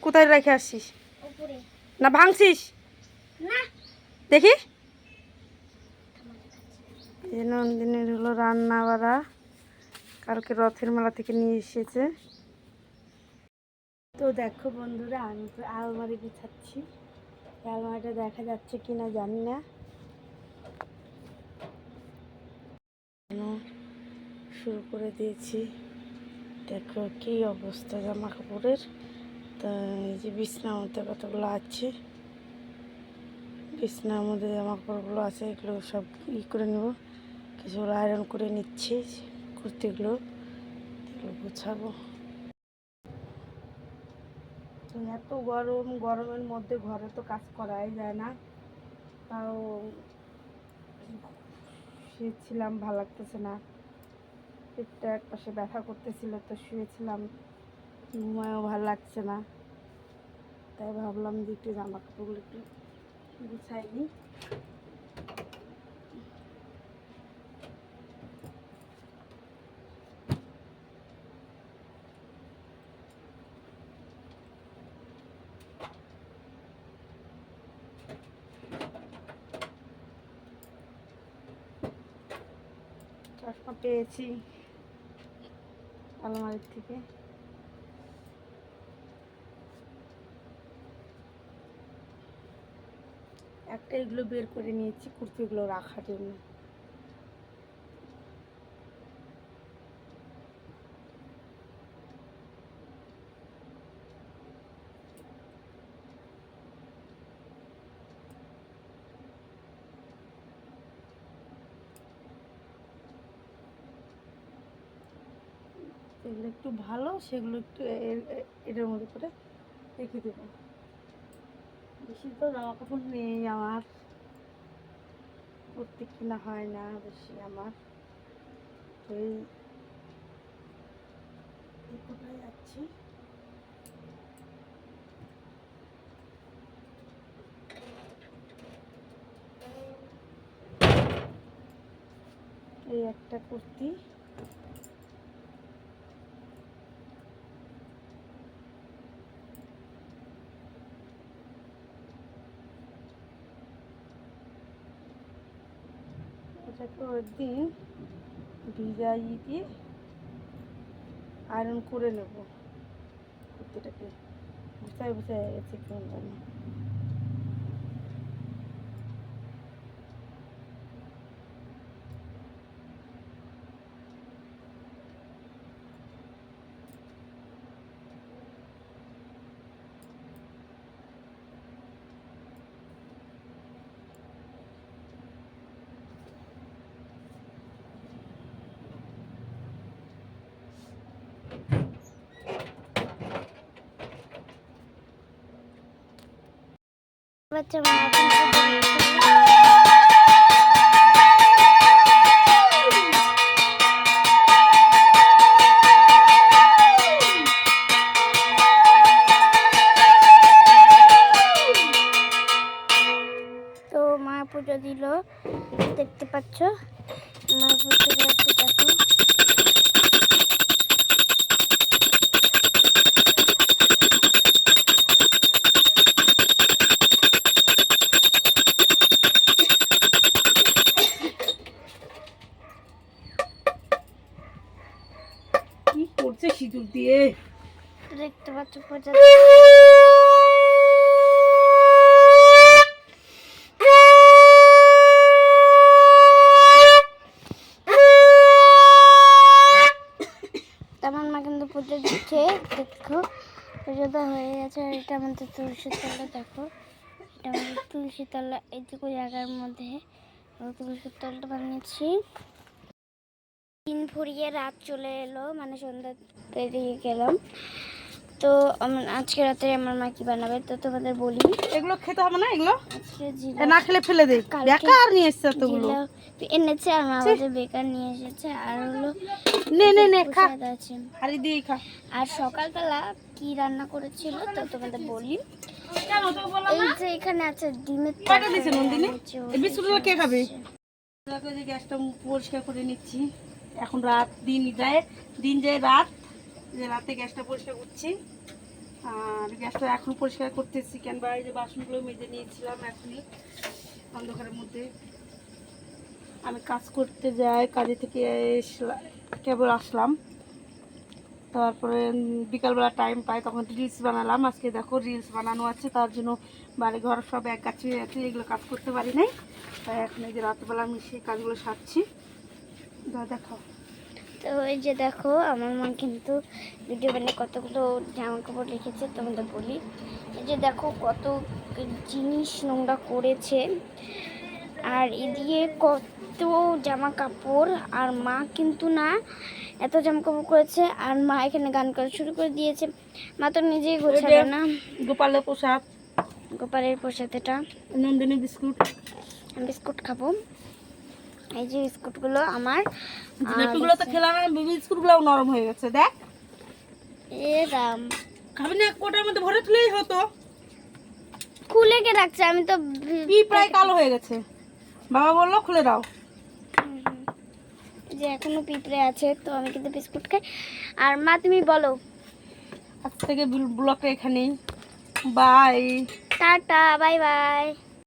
কোথায় রেখে আসছিস? না ভাঙছিস? দেখি। নন্দিনীর হলো রান্না বাড়া, কালকে রথের মেলা থেকে নিয়ে এসেছে। তো দেখো বন্ধুরা, আমি তো আলমারি গুছাচ্ছি। আলমারিটা দেখা যাচ্ছে কিনা জানি না। শুরু করে দিয়েছি। দেখো কি অবস্থা জামা কাপড়ের। তা এই যে বিছনার মধ্যে কতগুলো আছে, বিছনার মধ্যে জামা কাপড়গুলো আছে, এগুলো সব করে নেব। কিছুগুলো আয়রন করে নিচ্ছি, কুর্তিগুলো এগুলো গুছাবো। তো এত গরম, গরমের মধ্যে ঘরে তো কাজ করাই যায় না। তাও শুয়েছিলাম, ভালো লাগতেছে না, পেটটা এক পাশে ব্যথা করতেছিল, তো শুয়েছিলাম, ঘুমায়ও ভালো লাগছে না। তাই ভাবলাম যে একটু জামা কাপড়গুলো একটু গুছাই নিই। চশমা পেয়েছি আলমারির থেকে। একটা এগুলো বের করে নিয়েছি কুর্তিগুলো রাখার জন্য। এগুলো একটু ভালো, সেগুলো একটু এটার মধ্যে করে রেখে দেবো। বেশি তো জামা কাপড় নেই আমার, কুর্তি কিনা হয় না বেশি আমার। তো এই কোথায় যাচ্ছি। এই একটা কুর্তি, এটাকে ওইদিন ভিজাই দিয়ে আয়রন করে নেব। কুর্তিটাকে গুছাই গুছাই গেছে কেমন জানি। বাচ্চা মা পুজো দিল, দেখতে পাচ্ছ মা পুজো দিচ্ছে। দেখো কি করছে সিঁদুর দিয়ে, দেখতে পাচ্ছ পুজো। আমার মা কিন্তু পুজো দিচ্ছে, দেখো পুজোটা হয়ে গেছে। আর এটা আমাদের তুলসী তলা, দেখো এটা আমাদের তুলসী তলা। এইটুকু জায়গার মধ্যে তুলসী তলাটা বানিয়েছি। দিন ফুরিয়ে রাত চলে এলো, মানে সন্ধ্যা পেরিয়ে গেলাম। তো আজকে রাতে আমার মা কি বানাবে তো তোমাদের বলি। এগুলো খেতে হবে না, এগুলো না খেলে ফেলে দে, বেকার নিয়ে এসেছে এতগুলো এনেছে। আর মা আমাদের বেকার নিয়ে এসেছে। আর হলো নে খা আছে, হাড়ি দিয়ে খা। আর সকালবেলা কি রান্না করেছিল তো তোমাদের বলি। এই যে এখানে আছে ডিমের তরকারি। নন্দিনী এই বিস্কুটগুলো কে খাবে? দেখো যে গ্যাসটা পরিষ্কার করে নিচ্ছি। এখন রাত, দিন যায় রাত, যে রাতে গ্যাসটা পরিষ্কার করছি। আর গ্যাসটা এখন পরিষ্কার করতেছি, কেন বাইরে বাসনগুলো মেজে নিয়েছিলাম এখনই অন্ধকারের মধ্যে। আমি কাজ করতে যাই, কাজে থেকে কেবল আসলাম, তারপরে বিকালবেলা টাইম পাই তখন রিলস বানালাম। আজকে দেখো রিলস বানানো আছে, তার জন্য বাড়ি ঘর সব এক গাছে আছে, এগুলো কাজ করতে পারি নাই। তাই এখন এই যে রাতবেলা আমি সেই কাজগুলো সারছি। দেখো তো এই যে দেখো আমার মা কিন্তু ভিডিও বানিয়ে কতগুলো জামা কাপড় রেখেছে তোমাদের বলি। এই যে দেখো কত জিনিস নোংরা করেছে, আর এদিকে কত জামা কাপড়। আর মা কিন্তু না এত জামা কাপড় করেছে, আর মা এখানে গান করা শুরু করে দিয়েছে। মা তো নিজেই গোছাবে না। গোপালের প্রসাদ, গোপালের প্রসাদ এটা। নন্দিনী বিস্কুট, আমি বিস্কুট খাবো। এই যে বিস্কুটগুলো আমার। জিলাপিগুলো তো খেলাম, বিস্কুটগুলোও নরম হয়ে গেছে দেখ। এ রাম, খাবি না? কোটার মধ্যে ভরে তুলেই হতো। খুলে কে রাখছে? আমি তো প্রায় কালো হয়ে গেছে, বাবা বললো খুলে দাও। যে এখনো পিঁপড়ে আছে, তো আমি কিন্তু বিস্কুট খাই। আর মা তুমি বলো। আজ থেকে ব্লগটা এখানেই, বাই, টাটা, বাই বাই।